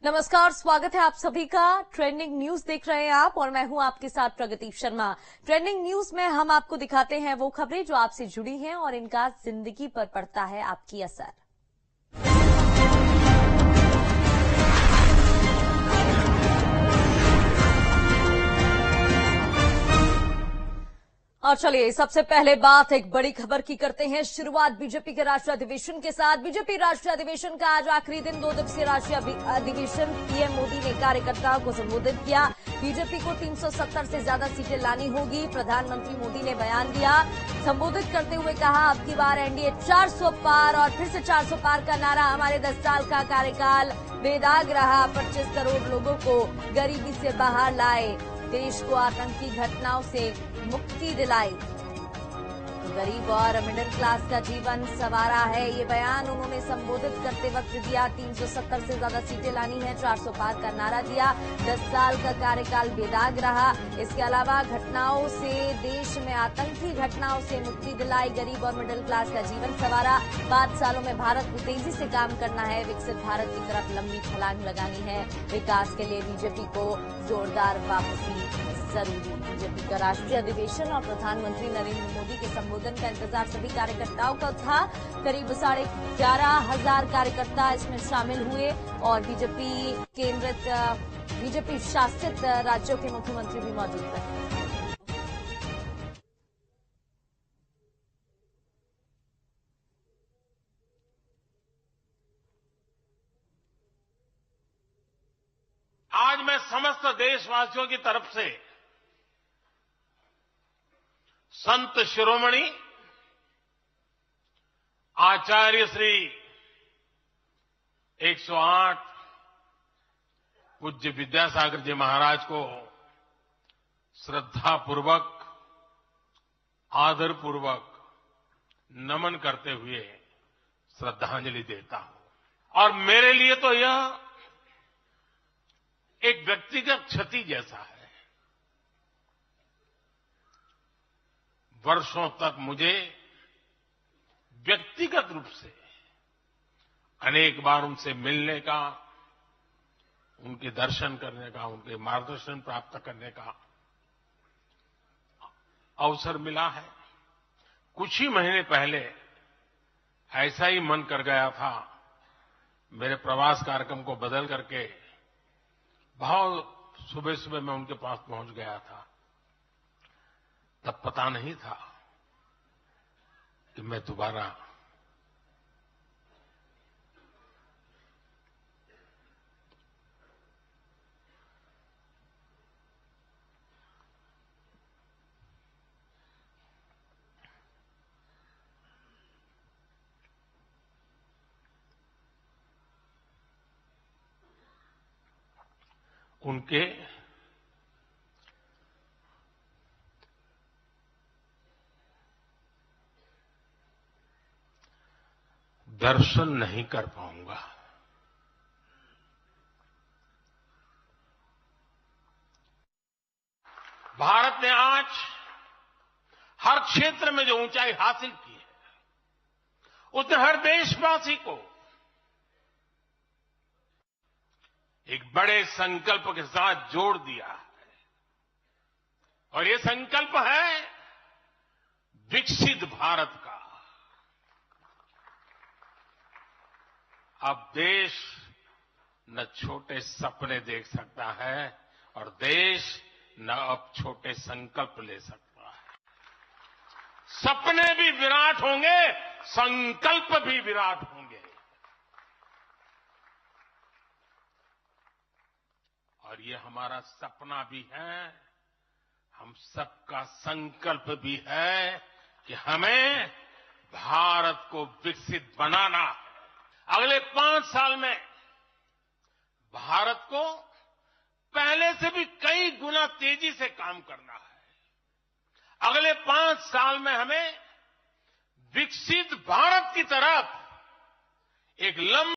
नमस्कार, स्वागत है आप सभी का। ट्रेंडिंग न्यूज देख रहे हैं आप और मैं हूं आपके साथ प्रगति शर्मा। ट्रेंडिंग न्यूज में हम आपको दिखाते हैं वो खबरें जो आपसे जुड़ी हैं और इनका जिंदगी पर पड़ता है आपकी असर। और चलिए सबसे पहले बात एक बड़ी खबर की करते हैं। शुरुआत बीजेपी के राष्ट्रीय अधिवेशन के साथ। बीजेपी राष्ट्रीय अधिवेशन का आज आखिरी दिन 2 दिवसीय राष्ट्रीय अधिवेशन। पीएम मोदी ने कार्यकर्ताओं को संबोधित किया। बीजेपी को 370 से ज्यादा सीटें लानी होगी, प्रधानमंत्री मोदी ने बयान दिया। संबोधित करते हुए कहा, अब की बार एनडीए 400 पार और फिर से 400 पार का नारा। हमारे 10 साल का कार्यकाल बेदाग रहा, 25 करोड़ लोगों को गरीबी से बाहर लाए, देश को आतंकी घटनाओं से मुक्ति दिलाई, गरीब और मिडिल क्लास का जीवन संवारा है। ये बयान उन्होंने संबोधित करते वक्त दिया। 370 से ज्यादा सीटें लानी है, 400 पार का नारा दिया। 10 साल का कार्यकाल बेदाग रहा। इसके अलावा घटनाओं से, देश में आतंकी घटनाओं से मुक्ति दिलाई, गरीब और मिडिल क्लास का जीवन संवारा। 5 सालों में भारत को तेजी से काम करना है, विकसित भारत की तरफ लंबी छलांग लगानी है। विकास के लिए बीजेपी को जोरदार वापसी जरूरी। बीजेपी का राष्ट्रीय अधिवेशन और प्रधानमंत्री नरेंद्र मोदी के संबोधन का इंतजार सभी कार्यकर्ताओं का था। करीब 11,500 कार्यकर्ता इसमें शामिल हुए और बीजेपी शासित राज्यों के मुख्यमंत्री भी मौजूद रहे। आज मैं समस्त देशवासियों की तरफ से संत शिरोमणि आचार्य श्री 108 पूज्य विद्यासागर जी महाराज को श्रद्धापूर्वक, आदरपूर्वक नमन करते हुए श्रद्धांजलि देता हूं। और मेरे लिए तो यह एक व्यक्तिगत क्षति जैसा है। वर्षों तक मुझे व्यक्तिगत रूप से अनेक बार उनसे मिलने का, उनके दर्शन करने का, उनके मार्गदर्शन प्राप्त करने का अवसर मिला है। कुछ ही महीने पहले ऐसा ही मन कर गया था, मेरे प्रवास कार्यक्रम को बदल करके बहुत सुबह सुबह मैं उनके पास पहुंच गया था। तब पता नहीं था कि मैं दोबारा उनके दर्शन नहीं कर पाऊंगा। भारत ने आज हर क्षेत्र में जो ऊंचाई हासिल की है, उसने हर देशवासी को एक बड़े संकल्प के साथ जोड़ दिया है। और ये संकल्प है विकसित भारत का। अब देश न छोटे सपने देख सकता है और देश न अब छोटे संकल्प ले सकता है। सपने भी विराट होंगे, संकल्प भी विराट होंगे। और ये हमारा सपना भी है, हम सबका संकल्प भी है कि हमें भारत को विकसित बनाना है। अगले 5 साल में भारत को पहले से भी कई गुना तेजी से काम करना है। अगले 5 साल में हमें विकसित भारत की तरफ एक लंबा